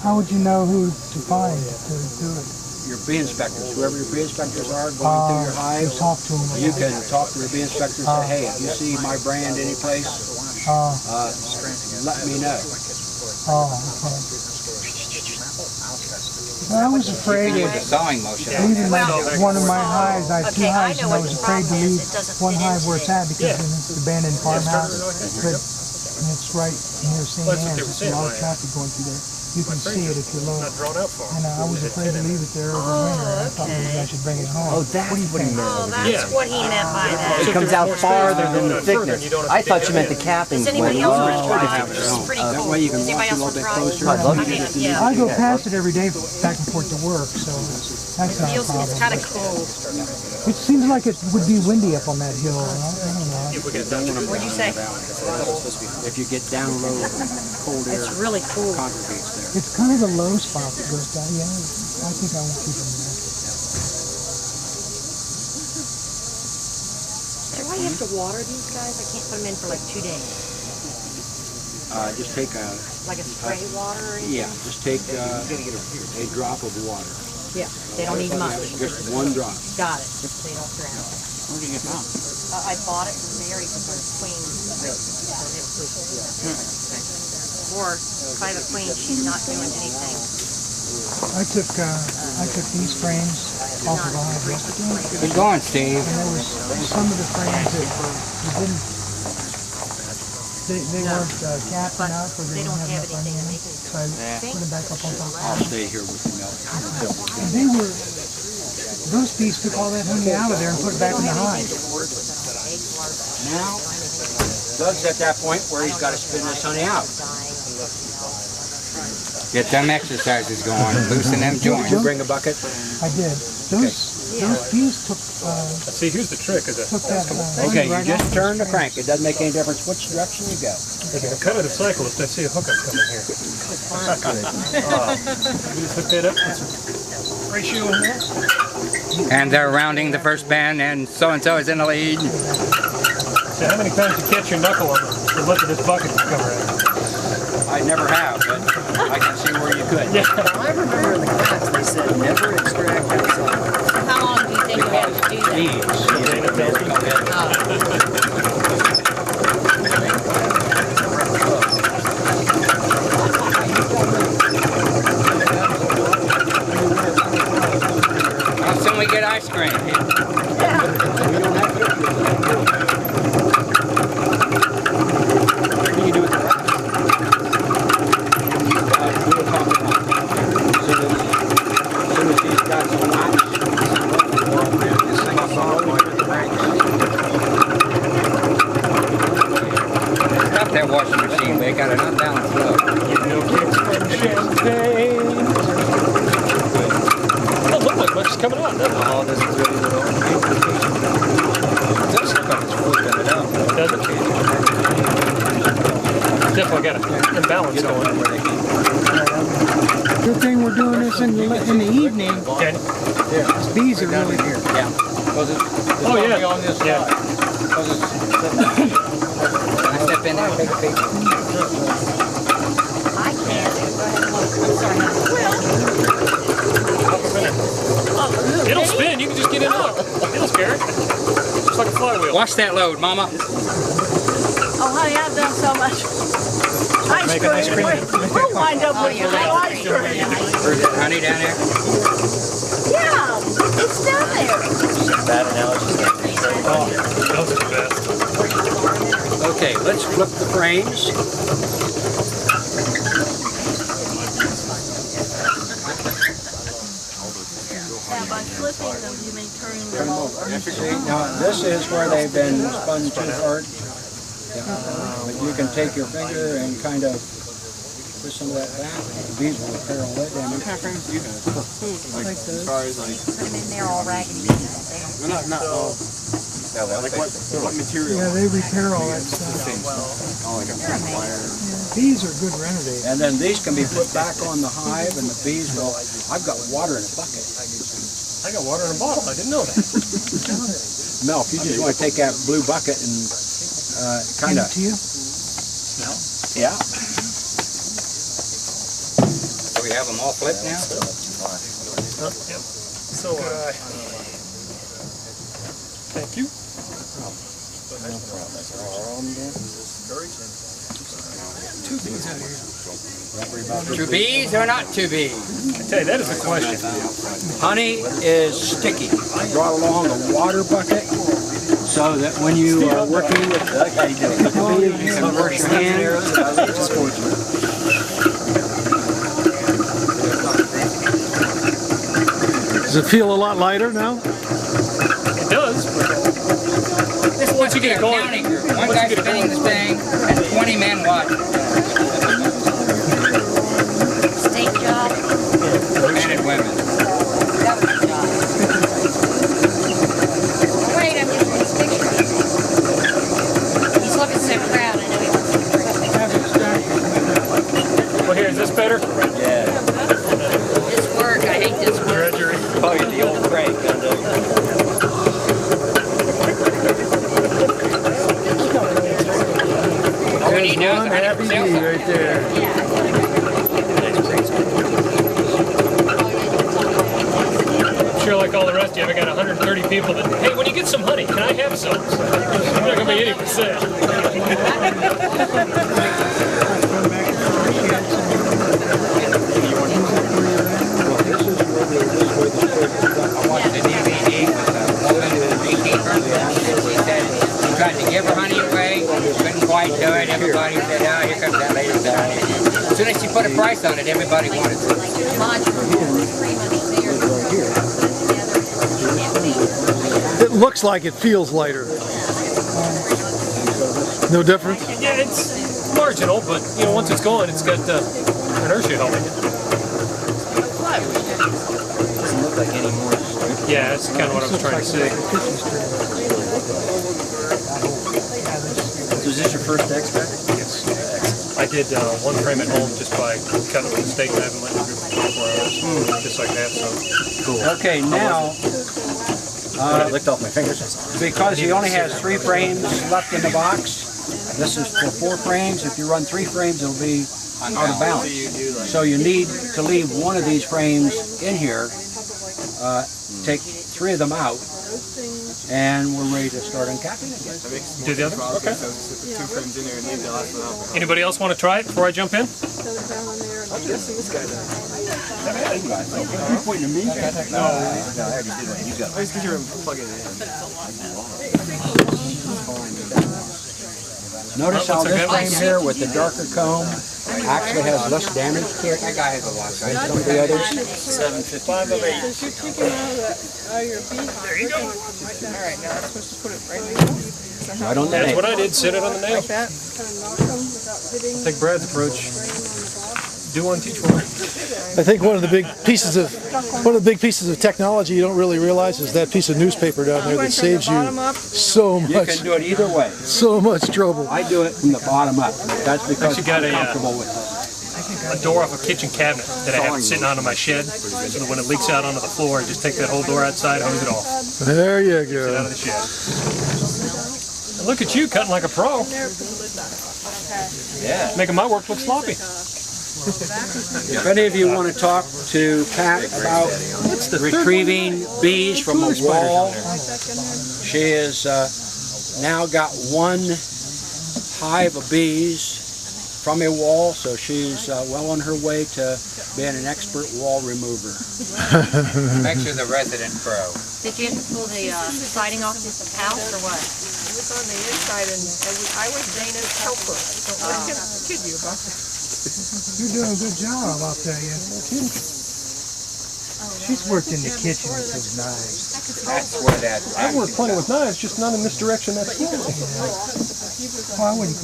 How would you know who to find to do it? Your bee inspectors, whoever your bee inspectors are going through your hive, talk to them. you can talk to your bee inspector and say, hey, if you see my brand anyplace, let me know. Okay. Well, I was afraid of the sawing motion. leaving one of my hives. I have two hives, and I was afraid to leave one hive where it's at because it's an abandoned farmhouse. But it's right near St. Anne's. There's a lot of traffic going through there. You can see it if you look. And I was afraid to leave it there over winter. I thought maybe I should bring it home. Oh, that's what he meant. Oh, that's what he meant by that. It comes out farther than the thickness. I thought you meant the capping. Does anybody else report it? have it It's on. pretty That cool. way you can Does watch anybody a else little bit report? closer. I'd love I to. mean, yeah. I go past it every day back and forth to work, so that's not a It's problem. kind of cool. It seems like it would be windy up on that hill. I don't know. What'd you say? If you get down low, cold air It's really cool. congregates there. It's kind of the low spot that goes down. Yeah, I think I won't keep them there. Do I have to water these guys? I can't put them in for like 2 days. Just take a, Like a spray water or anything? yeah, just take a drop of water. Yeah. They don't need much. Just one drop. Got it. So they don't drown. Where did you get that? I bought it from Mary because her queen. Or private queen, she's not doing anything. I took these frames off of the hive yesterday, Keep going, Steve. and there was some of the frames that didn't. They weren't capped enough, or They they don't didn't have have enough anything onion, that they can so I put them back up on top. I'll stay here with the milk. And they were. Those bees took all that honey out of there and put it back in the hive. Now, Doug's at that point where he's got to spin this honey out. Get them exercises going. Loosen them Did you joints. bring a bucket? I did. Those bees took See, here's the trick, is that took that. Okay, honey you right just off. turn the crank. It doesn't make any difference which direction you go. if you can cut it a cyclist, I see a hookup coming here. You just hook that up, put some ratio in there. And they're rounding the first bend, and so-and-so is in the lead. So how many times you catch your knuckle on the lip of this bucket to cover it? I never have, but I can see where you could. Yeah. I remember in the class they said never extract outside. How long do you think you have to do that? How soon we get ice cream? Stop that washing machine. They got an unbalanced load. Doesn't look like much is coming out, does it? Oh, this is really little. It does look like it's flipping it out. Does it? Definitely got an imbalance going. Good thing we're doing this in the evening. Okay. These bees are really here. Yeah. Oh, yeah. On this Yeah. side. Can I step in there and take a picture? I can't. Go ahead and look. I'm sorry. Well, It'll spin. You can just get in on it. It'll scare it. It's like a flywheel. Watch that load, Mama. oh, honey, I've done so much. Make an ice cream. We'll wind up with some ice cream. Where's that honey down there? Yeah, it's down there. Bad analogy. Oh, those are the best. Okay, let's flip the frames. Now, by flipping them, you may turn them over. See, now this is where they've been spun too hard. But you can take your finger and kind of push some of that back. These will repair all that damage. What kind of frames do you have? Like as far as like, Put them in there all raggedy. They don't not all. Like what material? Yeah, they repair all that stuff. Oh, like a wire. These are good renovating. And then these can be put back on the hive and the bees will, I've got water in a bucket. I got water in a bottle. I didn't know that. Milk, you just want to take that blue bucket and kind of, To you? yeah. So we have them all flipped now? Yep. So, thank you. Two bees or not two bees? I tell you, that is the question. Honey is sticky. I brought along a water bucket so that when you are working with the bees, you can wash your hands. Does it feel a lot lighter now? It does. This Once you get it going. One guy spinning this thing and 20 men watching. State job. Men and women. Government job. Wait, I'm getting these pictures. He's looking so proud. I know he wants to. Well, here, is this better? This work, I hate this work. Drudgery. Probably the old crank. One happy bee right there. I'm sure like all the rest of you, I've got 130 people that, hey, when you get some honey, can I have some? There's not going to be any for sale. He tried to give her honey away, couldn't quite do it. Everybody said, oh, here comes that lady with the honey. As soon as she put a price on it, everybody wanted it. It looks like it feels lighter. No difference? Yeah, it's marginal, but you know, once it's going, it's got inertia helping it. Doesn't look like any more. Yeah, that's kind of what I was trying to say. So is this your first extract? Yes. I did one frame at home just by cutting with a stake knife and letting it drip for 24 hours, just like that. So cool. Okay, now, I licked off my fingers. because he only has 3 frames left in the box, this is for 4 frames. If you run 3 frames, it'll be out of balance. So you need to leave one of these frames in here, take 3 of them out, and we're ready to start uncapping again. Do the other? Okay. So just put 2 frames in there and leave the last one out. Anybody else want to try it before I jump in? I'm guessing this guy does. You pointing to me? No, it's because you're plugging it in. Notice how this frame here with the darker comb actually has less damage to it. That guy has a lot, guys. Some of the others. 755 of 8. There you go. All right, now I'm supposed to put it right there. Right on the That's nail. what I did, sit it on the nail. Like that. Take Brad's approach. Do one, teach one. I think one of the big pieces of technology you don't really realize is that piece of newspaper down there that saves you so You much, can do it either way. so much trouble. I do it from the bottom up. That's because Actually got I'm a, comfortable with it. A door off a kitchen cabinet that I have sitting onto my shed, so that when it leaks out onto the floor, just take that whole door outside, hose it off, There you get it out go. of the shed. And look at you cutting like a pro. Yeah. Making my work look sloppy. If any of you want to talk to Pat about retrieving bees from a wall, she has now got 1 hive of bees from a wall, so she's well on her way to being an expert wall remover. Makes her the resident pro. Did you have to pull the siding off the house or what? It was on the inside, and I was Dana's helper. Don't kid you about that. You're doing a good job, I'll tell you. She's worked in the kitchen with those knives. That's where that. I work plenty with knives, just not in this direction. That's Well, I wouldn't